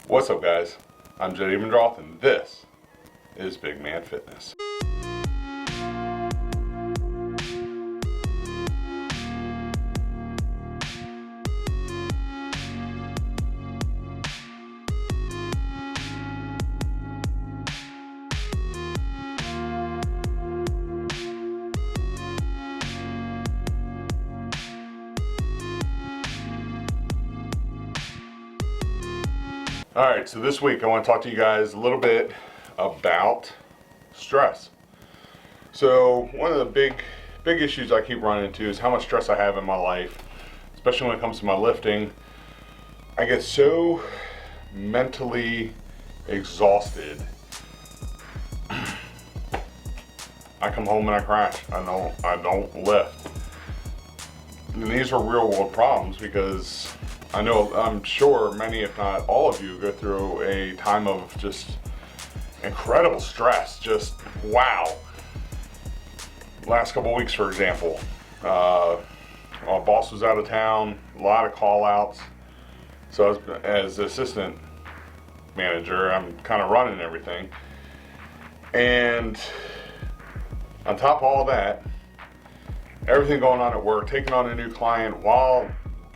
What's up, guys? I'm Jed Evendroth, and this is Big Man Fitness. Alright, so this week I want to talk to you guys a little bit about stress. So one of the big issues I keep running into is how much stress I have in my life, especially when it comes to my lifting. I get so mentally exhausted. I come home and I crash. I don't lift. And these are real world problems because I'm sure many, if not all of you, go through a time of just incredible stress. Just wow. Last couple of weeks, for example, our boss was out of town, a lot of call outs. So as assistant manager, I'm kind of running everything. And on top of all that, everything going on at work, taking on a new client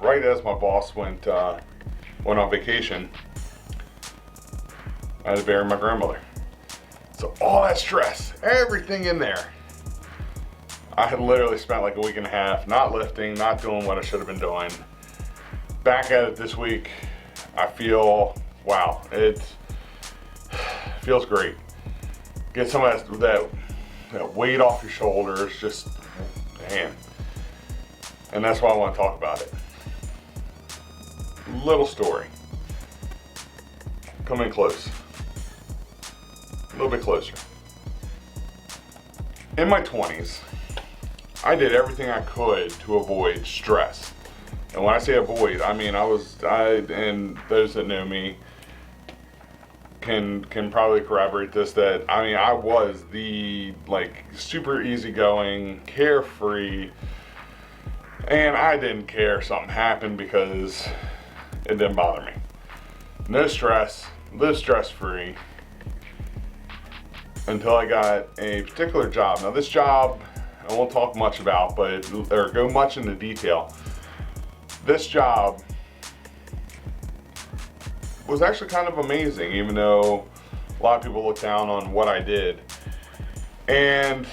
right as my boss went on vacation, I had to bury my grandmother. So all that stress, everything in there. I had literally spent like a week and a half not lifting, not doing what I should have been doing. Back at it this week, I feel, wow, it feels great. Get some of that weight off your shoulders, just, man. And that's why I want to talk about it. Little story. Coming close. A little bit closer. In my 20s, I did everything I could to avoid stress. And when I say avoid, I mean and those that know me can probably corroborate this, that I was the super easygoing, carefree, and I didn't care if something happened because it didn't bother me. No stress, live stress-free, until I got a particular job. Now this job, I won't talk much about, or go much into detail. This job was actually kind of amazing, even though a lot of people look down on what I did. And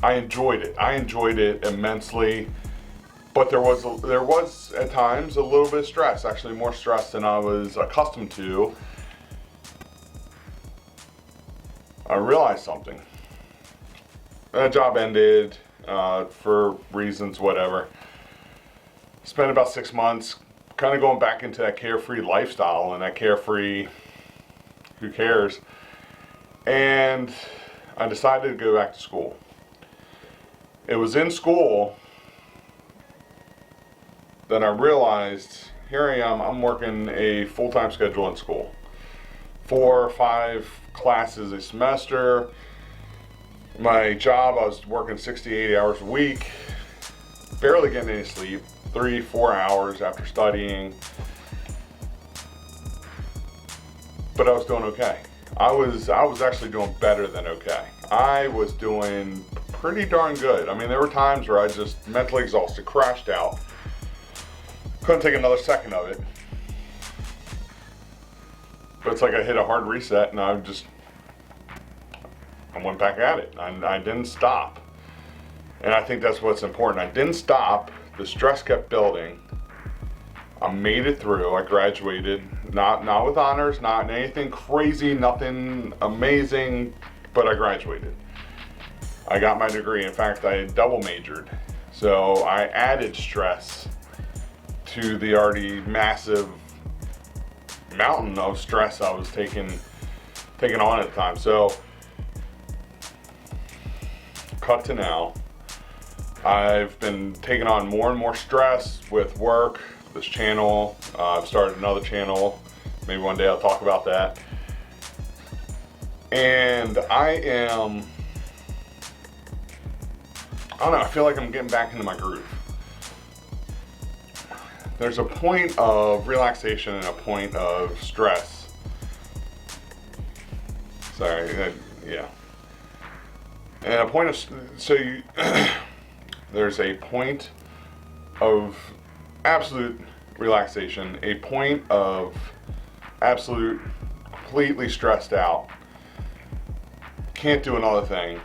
I enjoyed it. I enjoyed it immensely. But there was at times a little bit of stress, actually more stress than I was accustomed to. I realized something. That job ended for reasons, whatever. Spent about 6 months kind of going back into that carefree lifestyle and that carefree, who cares? And I decided to go back to school. It was in school that I realized, here I am, I'm working a full-time schedule in school. 4 or 5 classes a semester. My job, I was working 60, 80 hours a week, barely getting any sleep, 3-4 hours after studying. But I was doing okay. I was actually doing better than okay. I was doing pretty darn good. There were times where I was just mentally exhausted, crashed out. Couldn't take another second of it. But it's like I hit a hard reset and I went back at it. I didn't stop. And I think that's what's important. I didn't stop. The stress kept building. I made it through. I graduated. Not with honors, not anything crazy, nothing amazing, but I graduated. I got my degree. In fact, I double majored. So I added stress to the already massive mountain of stress I was taking on at the time. So cut to now, I've been taking on more and more stress with work, this channel. I've started another channel. Maybe one day I'll talk about that. And I don't know, I feel like I'm getting back into my groove. There's a point of relaxation and a point of stress Sorry, yeah. And a point of, so you, there's a point of absolute relaxation, a point of absolute, completely stressed out, can't do another thing.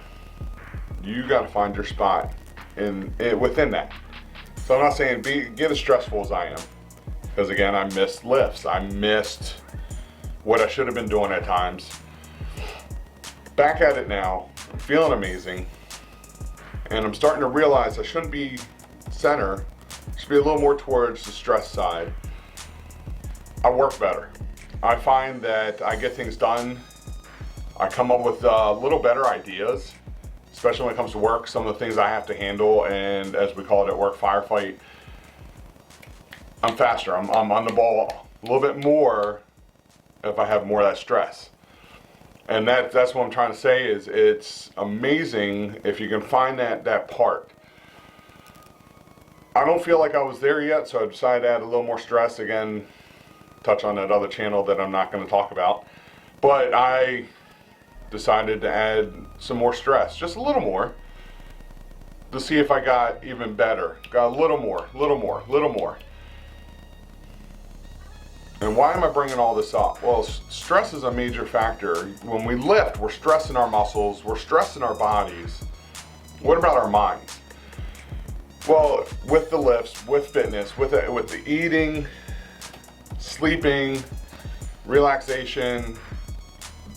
You got to find your spot within that. So I'm not saying get as stressful as I am, because again, I missed lifts. I missed what I should have been doing at times. Back at it now, I'm feeling amazing, and I'm starting to realize I shouldn't be center. I should be a little more towards the stress side. I work better. I find that I get things done. I come up with little better ideas, especially when it comes to work, some of the things I have to handle, and as we call it at work, firefight. I'm faster, I'm on the ball a little bit more if I have more of that stress. And that's what I'm trying to say is it's amazing if you can find that part. I don't feel like I was there yet, so I decided to add a little more stress. Again, touch on that other channel that I'm not going to talk about. But I decided to add some more stress, just a little more, to see if I got even better. Got a little more. And why am I bringing all this up? Well, stress is a major factor. When we lift, we're stressing our muscles, we're stressing our bodies. What about our minds? Well, with the lifts, with fitness, with the eating, sleeping, relaxation,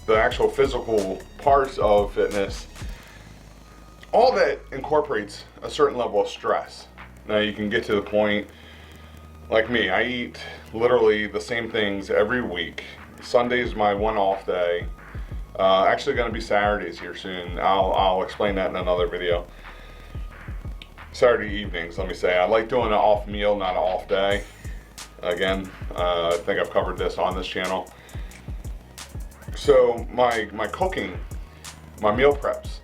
the actual physical parts of fitness, all that incorporates a certain level of stress. Now you can get to the point, like me, I eat literally the same things every week. Sunday's my one off day. Actually going to be Saturdays here soon. I'll explain that in another video. Saturday evenings, let me say. I like doing an off meal, not an off day. Again, I think I've covered this on this channel. So my cooking, my meal preps,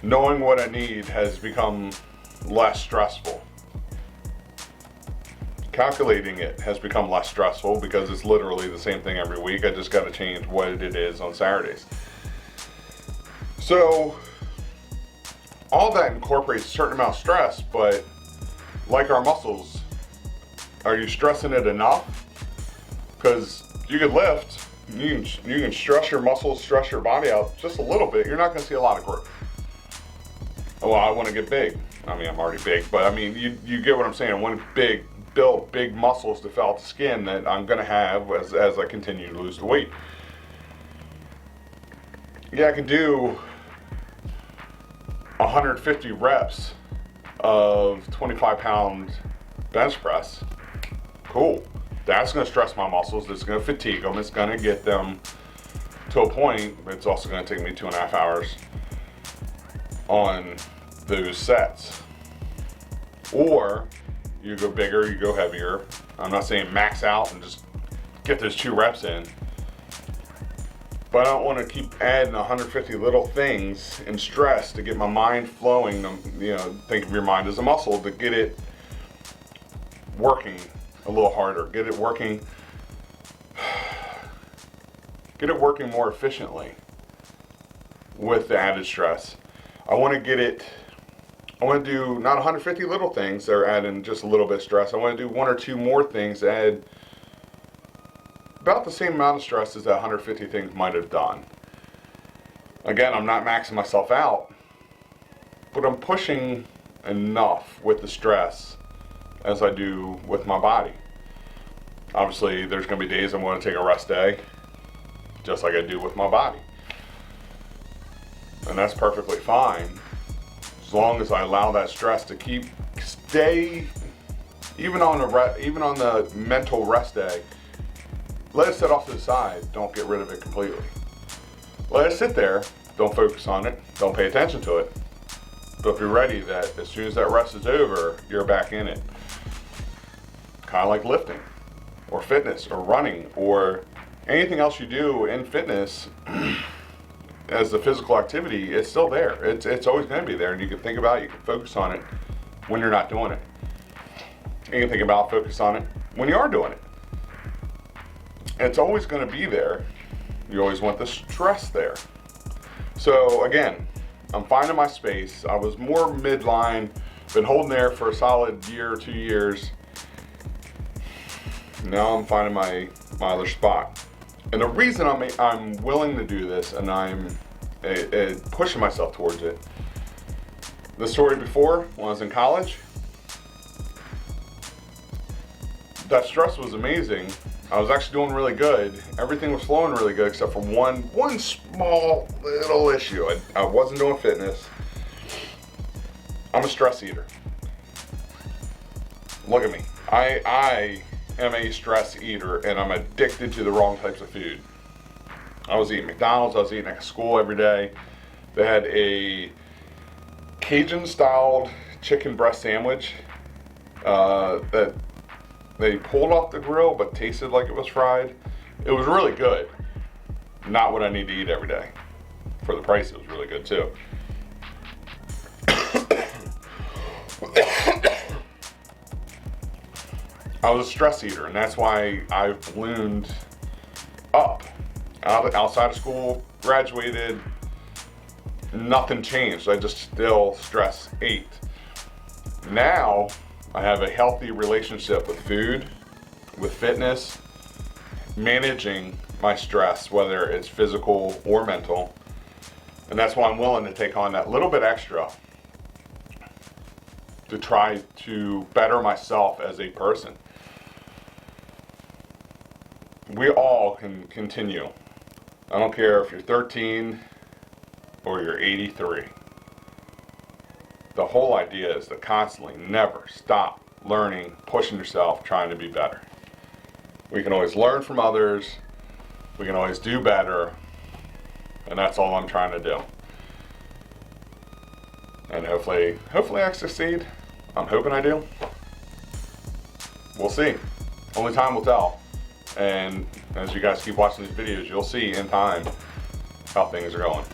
knowing what I need has become less stressful. Calculating it has become less stressful because it's literally the same thing every week. I just got to change what it is on Saturdays. So all that incorporates a certain amount of stress, but like our muscles, are you stressing it enough? Because you can lift, you can stress your muscles, stress your body out just a little bit. You're not going to see a lot of growth. Well, I want to get big. I mean, I'm already big, but I mean, you get what I'm saying. I want to build big muscles to fill out the skin that I'm going to have as I continue to lose the weight. Yeah, I can do 150 reps of 25-pound bench press. Cool. That's going to stress my muscles. It's going to fatigue them. It's going to get them to a point. It's also going to take me 2.5 hours on those sets. Or you go bigger, you go heavier. I'm not saying max out and just get those 2 reps in. But I don't want to keep adding 150 little things and stress to get my mind flowing. You know, think of your mind as a muscle, to get it working a little harder, get it working more efficiently with the added stress. I want to do not 150 little things that are adding just a little bit of stress. I want to do 1 or 2 more things that add about the same amount of stress as that 150 things might have done. Again, I'm not maxing myself out, but I'm pushing enough with the stress as I do with my body. Obviously, there's going to be days I'm going to take a rest day, just like I do with my body. And that's perfectly fine, as long as I allow that stress to stay, even on the mental rest day. Let it sit off to the side. Don't get rid of it completely. Let it sit there. Don't focus on it. Don't pay attention to it. But be ready that as soon as that rest is over, you're back in it. Kind of like lifting or fitness or running or anything else you do in fitness as the physical activity. It's still there. It's always going to be there, and you can think about it. You can focus on it when you're not doing it. You can think about, focus on it when you are doing it. It's always going to be there. You always want the stress there. So again, I'm finding my space. I was more midline, been holding there for a solid year, 2 years. Now I'm finding my other spot. And the reason I'm willing to do this, and I'm pushing myself towards it, the story before, when I was in college, that stress was amazing. I was actually doing really good. Everything was flowing really good except for one small little issue. I wasn't doing fitness. I'm a stress eater. Look at me. I am a stress eater, and I'm addicted to the wrong types of food. I was eating McDonald's. I was eating at school every day. They had a Cajun-styled chicken breast sandwich that they pulled off the grill but tasted like it was fried. It was really good. Not what I need to eat every day. For the price, it was really good too. I was a stress eater, and that's why I've ballooned up. Outside of school, graduated, nothing changed. I just still stress ate. Now, I have a healthy relationship with food, with fitness, managing my stress, whether it's physical or mental. And that's why I'm willing to take on that little bit extra to try to better myself as a person. We all can continue. I don't care if you're 13 or you're 83. The whole idea is to constantly never stop learning, pushing yourself, trying to be better. We can always learn from others. We can always do better. And that's all I'm trying to do. And hopefully I succeed. I'm hoping I do. We'll see. Only time will tell. And as you guys keep watching these videos, you'll see in time how things are going.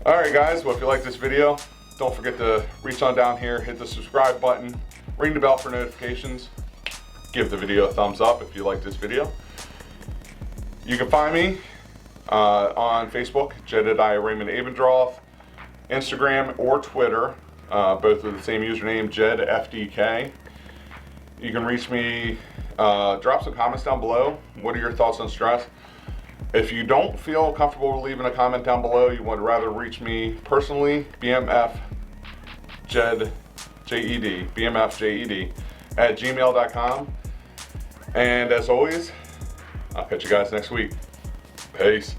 Alright guys, well if you like this video, don't forget to reach on down here, hit the subscribe button, ring the bell for notifications, give the video a thumbs up if you like this video. You can find me on Facebook, Jedediah Raymond Abendroth, Instagram or Twitter, both with the same username, JedFDK. You can reach me, drop some comments down below. What are your thoughts on stress? If you don't feel comfortable leaving a comment down below, you would rather reach me personally, BMFJED, BMFJED at gmail.com. And as always, I'll catch you guys next week. Peace.